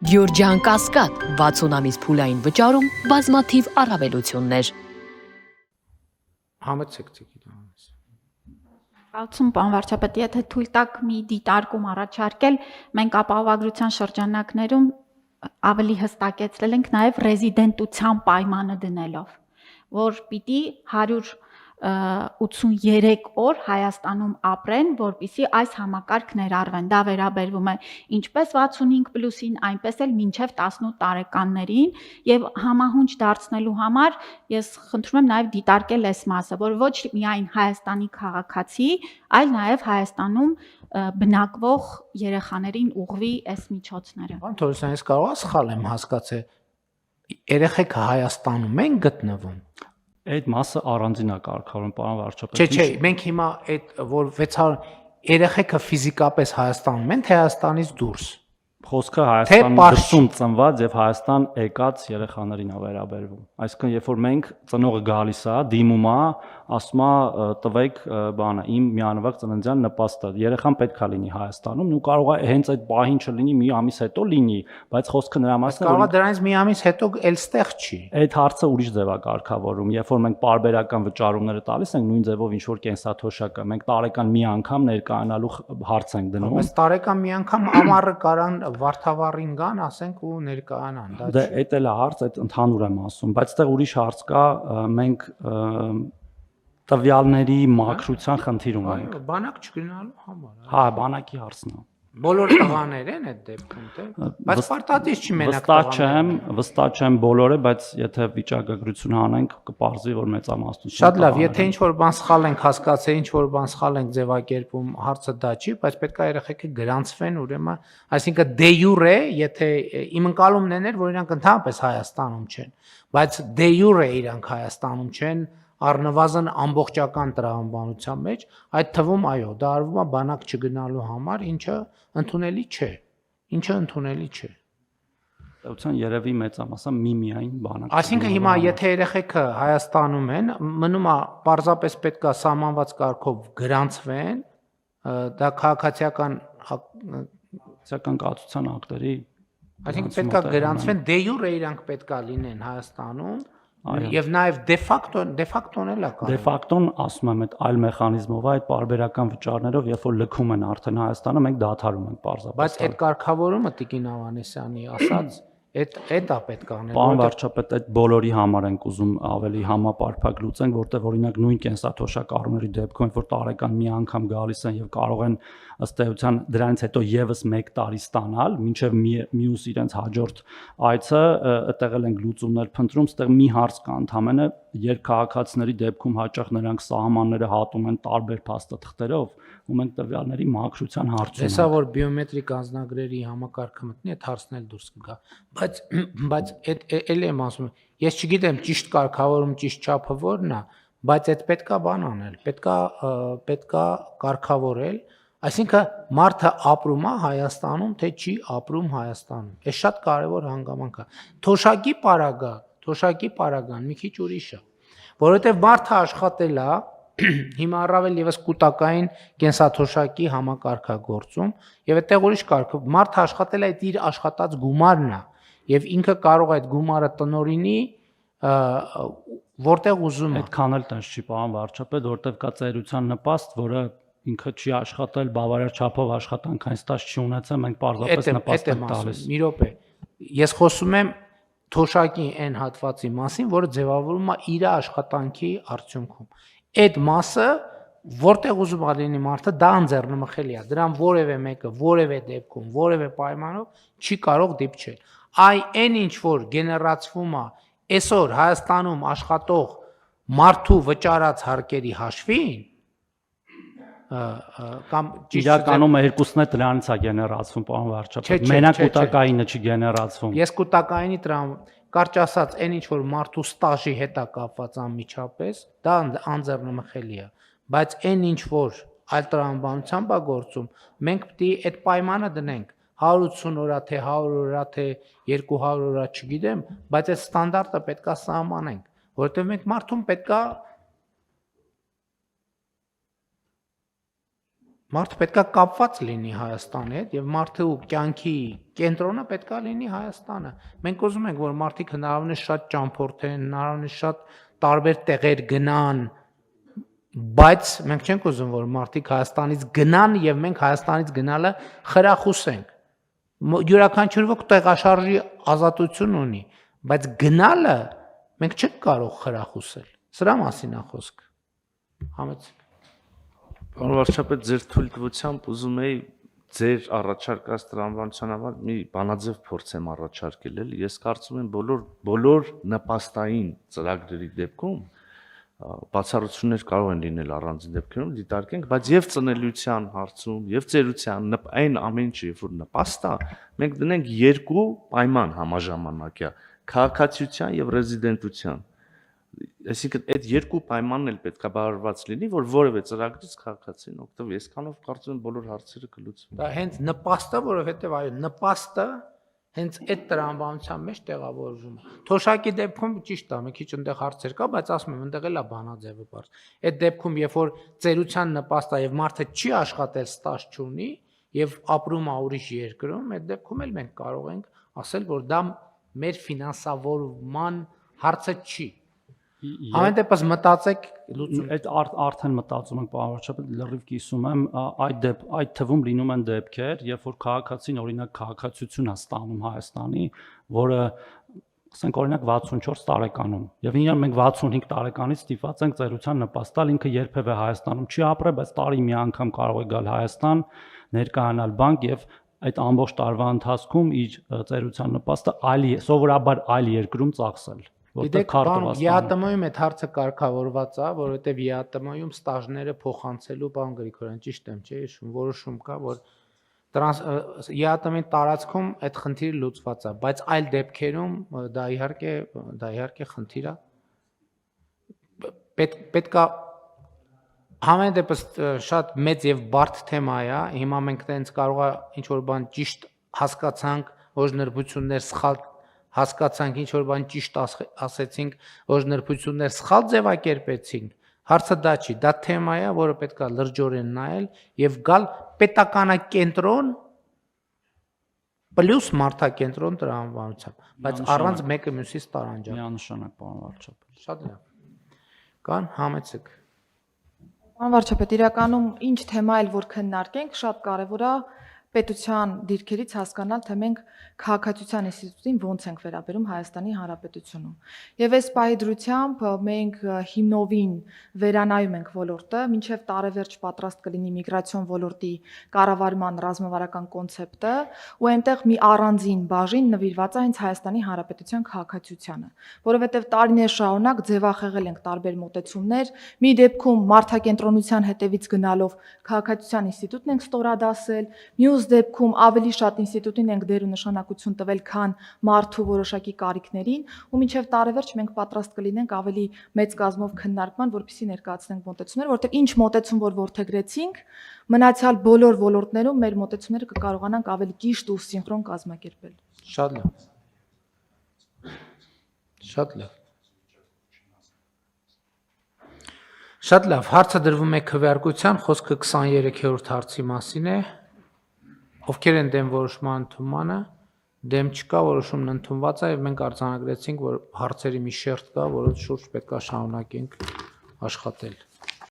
Գյորջյան Կասկադ 60 ամիս փուլային վճարում բազմաթիվ առավելություններ։ Համեցեք ցիկի։ Կարծում պարոն վարչապետ, եթե թույլ տաք մի դիտարկում առաջարկել, մենք ապահովագրության շրջանակներում ավելի հստակեցրել ենք նաև ռեզիդենտության պայմանը դնելով, որ պիտի 183 օր Հայաստանում ապրեն, որպեսզի այս համակարգ ներառվեն։ Դա վերաբերվում է ինչպես 65+-ին, այնպես էլ մինչև 18 տարեկաններին, եւ համահունչ դարձնելու համար ես խնդրում եմ նաև դիտարկել այս մասը, որ ոչ միայն Հայաստանի քաղաքացի, այլ նաև Հայաստանում բնակվող երեխաներին ուղղվի այս միջոցները։ Պարոն Թորոսյան, ես կարող եմ սխալ եմ հասկացել, երեխեքը Հայաստանում են գտնվում։ Այդ մասը առանձին է կարգավորում, պարոն վարչապետ։ Չէ, մենք հիմա այդ որ 600 երեխեքը ֆիզիկապես Հայաստանում են, թե Հայաստանից դուրս։ Խոսքը Հայաստանում դրսում ծնված եւ Հայաստան եկած երեխաներին է վերաբերվում։ Այսինքն, երբ որ մենք ծնողը գալիս է, դիմում է, ասում է տվեք բանը, իմ միանվագ ծննդյան նպաստը։ Երեխան պետք է լինի Հայաստանում, ու կարող է հենց այդ պահին չլինի, մի ամիս հետո լինի, բայց խոսքը նրա մասն է, կարող է դրանից մի ամիս հետո էլ ստեղ չի։ Այդ հարցը ուրիշ ձև է կարգավորում։ Երբ որ մենք պարբերական վճարումները տալիս ենք, նույն ձևով ինչ որ կենսաթոշակը, մենք տարեկան մի անգամ ներկայանալու հարց ենք դնում։ Բայց տարեկան մի անգամ ամառը կարան Վարդավառին գան, ասենք ու ներկայանան, դա չէ։ Դա էլ է հարց, այդ ընդհանուր եմ ասում, բայց այդտեղ ուրիշ հարց կա, մենք տվյալների մաքրության խնդիր ունենք։ Բանակ չգնալու համար։ Հա, բանակի հարցն է։ Բոլոր տղաներ են այդ դեպքում, թե։ Բայց պարտադիր չի մենակ տղաներ։ Վստահ չեմ բոլորը, բայց եթե վիճակագրություն անենք, կպարզվի, որ մեծամասնությունը։ Շատ լավ, եթե ինչ-որ բան սխալ ենք հասկացել, ինչ-որ բան սխալ ենք ձևակերպում, հարցը դա չի, բայց պետք է երեխեքը գրանցվեն, ուրեմն, այսինքն դե յուրե, եթե իմ ընկալումն էր, որ իրանք ընդհանրապես Հայաստանում չեն, բայց դե յուրե իրանք Հայաստանում չեն, առնվազն ամբողջական տրամաբանության մեջ, այդ թվում այո, դա արվում է բանակ չգնալու համար, ինչը ընդունելի չէ։ Ըստ երևի մեծամասը միայն բանակ։ Այսինքն հիմա եթե երեխեքը Հայաստանում են, մնում է պարզապես պետքա սահմանված կարգով գրանցվեն, դա քաղաքացիական կացության ակտերի, այսինքն պետքա գրանցվեն, դե յուրե իրանք պետքա լինեն Հայաստանում։ Եվ նաև դե ֆակտոն էլ է կարող։ Դե ֆակտոն, ասում եմ, այդ այլ մեխանիզմով, այդ պարբերական վճարներով, երբ որ լքում են արդեն Հայաստանը, մենք դադարում ենք պարզապես։ Բայց այդ կարգավորումը Տիկին Ավանեսյանի ասած, այդ է պետք անել։ Պարոն վարչապետ, այդ բոլորի համար ենք ուզում ավելի համապարփակ լուծենք, որտեղ օրինակ նույն կենսաթոշակառուների դեպքում, որ տարեկան մի անգամ գալիս են եւ կարող են ըստ էության դրանից հետո եւս 1 տարի ստանալ, մինչեւ մյուս իրենց հաջորդ այցը, այդտեղ էլ ենք լուծումներ փնտրում, այդտեղ մի հարց կա ընդհանրապես, երկքաղաքացիների դեպքում հաճախ նրանք սահմանները հատում են տարբեր փաստաթղթերով, ու մենք տվյալների մաքրության հարցում ենք։ Հեսա որ բիոմետրիկ անձնագրերի համակարգը մտնի, այդ հարցն էլ դուրս կգա։ Բայց էլ եմ ասում, ես չգիտեմ ճիշտ կարգավորում, ճիշտ չափը որն է, բայց այդ պետքա բան անել, պետքա կարգավորել, այսինքն մարդը ապրում է Հայաստանում, թե չի ապրում Հայաստանում։ Այս շատ կարևոր հանգամանք է։ Թոշակի պարագան մի քիչ ուրիշ է, որովհետև մարդը աշխատել է, հիմա առավել եւս կൂട്ടակային կենսաթոշակի համակարգագործում, եւ այդտեղ ուրիշ կարգ, մարդը աշխատել է այդ իր աշխատած գումարն է, եւ ինքը կարող է այդ գումարը տնօրինի որտեղ ուզում է։ Այդքան էլ տես չի, պարոն վարչապետ, որտեղ կա ծերության նպաստ, որը ինքը չի աշխատել, բավարար չափով աշխատանքային ստաժ չի ունեցել, մենք պարզապես նպաստ ենք տալիս։ Մի րոպե։ Ես խոսում եմ թոշակի այն հատվածի մասին, որը ձևավորվում է իր աշխատանքի արդյունքում։ Այդ մասը որտեղ ուզում է լինի մարդը, դա անձեռնմխելի է, դրան որևէ մեկը որևէ դեպքում, որևէ պայմանով չի կարող դիպչել։ Այն ինչ որ գեներացվում է այսօր Հայաստանում աշխատող մարդու վճարած հարկերի հաշվին, կամ իրականում երկուսն է դրանից է գեներացվում, պարոն վարչապետ, մենակ կൂട്ടակայինը չի գեներացվում։ Ես կൂട്ടակայինի կարճ ասած, այն ինչ որ մարդու ստաժի հետ է կապված անմիջապես, դա անձեռնմխելի է, բայց այն ինչ որ այլ տրամաբանությամբ է գործում, մենք պետք է այդ պայմանը դնենք 180 օրա, թե 100 օրա, թե 200 օրա, չգիտեմ, բայց այդ ստանդարտը պետք է սահմանենք, որովհետև մենք մարդուն պետք է Մարդը պետքա կապված լինի Հայաստանի հետ եւ մարդու կյանքի կենտրոնը պետքա լինի Հայաստանը։ Մենք ուզում ենք, որ մարդիկ հնարավորինս շատ ճամփորդեն, հնարավորինս շատ տարբեր տեղեր գնան, բայց մենք չենք ուզում, որ մարդիկ Հայաստանից գնան եւ մենք Հայաստանից գնալը խրախուսենք։ Յուրաքանչյուր ոք տեղաշարժի ազատություն ունի, բայց գնալը մենք չենք կարող խրախուսել։ Սրա մասին է խոսքը։ Համեցեք։ Պարոն վարչապետ, ձեր թույլտվությամբ ուզում էի ձեր առաջարկած տրամաբանության համար մի բանաձև փորձեմ առաջարկել, էլի։ Ես կարծում եմ բոլոր նպաստային ծրագրերի դեպքում բացառություններ կարող են լինել առանձին դեպքերում դիտարկենք, բայց եւ ծնելիության հարցում, եւ ծերության այն ամեն ինչ, երբ որ նպաստ է, մենք դնենք երկու պայման համաժամանակյա՝ քաղաքացիության եւ ռեզիդենտության։ Այսինքն այդ երկու պայմանն էլ պետք է բավարարված լինի, որ որևէ ծրագրից քաղաքացին օգտվի։ Այսքանով կարծում եմ բոլոր հարցերը կլուծվեն։ Դա հենց նպաստը, որովհետեւ այո, նպաստը հենց այդ տրամաբանության մեջ տեղավորվում է։ Թոշակի դեպքում ճիշտ է, մի քիչ այնտեղ հարցեր կա, բայց ասում եմ, այնտեղ էլ է բանաձևը բարձ։ Այդ դեպքում, երբ որ ծերության նպաստ է եւ մարդը չի աշխատել, ստաժ չունի եւ ապրում է ուրիշ երկրում, այդ դեպքում էլ մենք կարող ենք ասել, որ դա մեր ֆինանսավորման հարցը չի։ Ամեն դեպս մտածեք լուծում։ Այդ արդեն մտածում ենք, պարոն վարչապետ, լրիվ կիսում եմ, այդ թվում լինում են դեպքեր, երբ որ քաղաքացին օրինակ քաղաքացիություն է ստանում Հայաստանի, որը ասենք օրինակ 64 տարեկանում, եւ ինքն մենք 65 տարեկանից ստիպված ենք ծերության նպաստալ, ինքը երբևէ Հայաստանում չի ապրել, բայց տարի մի անգամ կարող է գալ Հայաստան, ներկայանալ բանկ եւ այդ ամբողջ տարվա ընթացքում իր ծերության նպաստը սովորաբար այլ երկրում ծախսել։ Գիտեք, ԵԱՏՄ-ում այդ հարցը կարգավորված է, որովհետև ԵԱՏՄ-ում ստաժները փոխանցելու բան Գրիգորյան, ճիշտ եմ, չէ՞, որոշում կա, որ ԵԱՏՄ-ի տարածքում այդ խնդիրը լուծված է, բայց այլ դեպքերում դա իհարկե խնդիր է։ Պետք է համեն դեպս շատ մեծ եւ բարդ թեմա է, հիմա մենք տենց կարող է ինչ որ բան ճիշտ հասկացանք, օժնրբություններ սխալ հասկացանք, ինչ որ բան ճիշտ ասեցինք, օժնրբություններ սխալ ձևակերպեցինք, հարցը դա չի, դա թեմա է, որը պետք է լրջորեն նայել եւ գալ պետականակենտրոն պլյուս մարդակենտրոն տրամաբանությամբ, բայց առանց մեկը մյուսից տարանջան։ Միանշանակ, պարոն վարչապետ։ Շատ լավ։ Կան համեցեք։ Պարոն վարչապետ, իրականում ինչ թեմա էլ որ քննարկենք, շատ կարևոր է պետության դիրքերից հասկանալ, թե մենք քաղաքացիության ինստիտուտին ոնց ենք վերաբերում Հայաստանի Հանրապետությունում։ Եվ այս պահի դրությամբ մենք հիմնովին վերանայում ենք ոլորտը, մինչև տարեվերջ պատրաստ կլինի միգրացիոն ոլորտի կառավարման ռազմավարական կոնցեպտը, ու այնտեղ մի առանձին բաժին նվիրված է հենց Հայաստանի Հանրապետության քաղաքացիությանը, որովհետև տարիներ շարունակ ձևախեղել ենք տարբեր մոտեցումներ, մի դեպքում մարդակենտրոնության հետևից գնալով քաղաքացիության ինստիտուտն ենք ստորադասել, մյուս դեպքում ավելի շատ ինստիտուտին ենք դեր ու նշանակություն տվել, քան մարդու որոշակի կարիքներին, ու մինչև տարեվերջ մենք պատրաստ կլինենք ավելի մեծ կազմով քննարկման, որպեսզի ներկայացնենք մոտեցումներ, որտեղ ինչ մոտեցում որ որդեգրեցինք, մնացյալ բոլոր ոլորտներում մեր մոտեցումները կկարողանանք ավելի ճիշտ ու սինխրոն կազմակերպել։ Շատ լավ։ Շատ լավ։ Շատ լավ, հարցը դրվում է քվեարկության, խոսքը 23-րդ հարցի մասին է։ Ովքեր են դեմ որոշման ընդունմանը, դեմ չկա, որոշումն ընդունված է եւ մենք արձանագրեցինք, որ հարցերի մի շերտ կա, որոնց շուրջ պետք է շարունակենք աշխատել։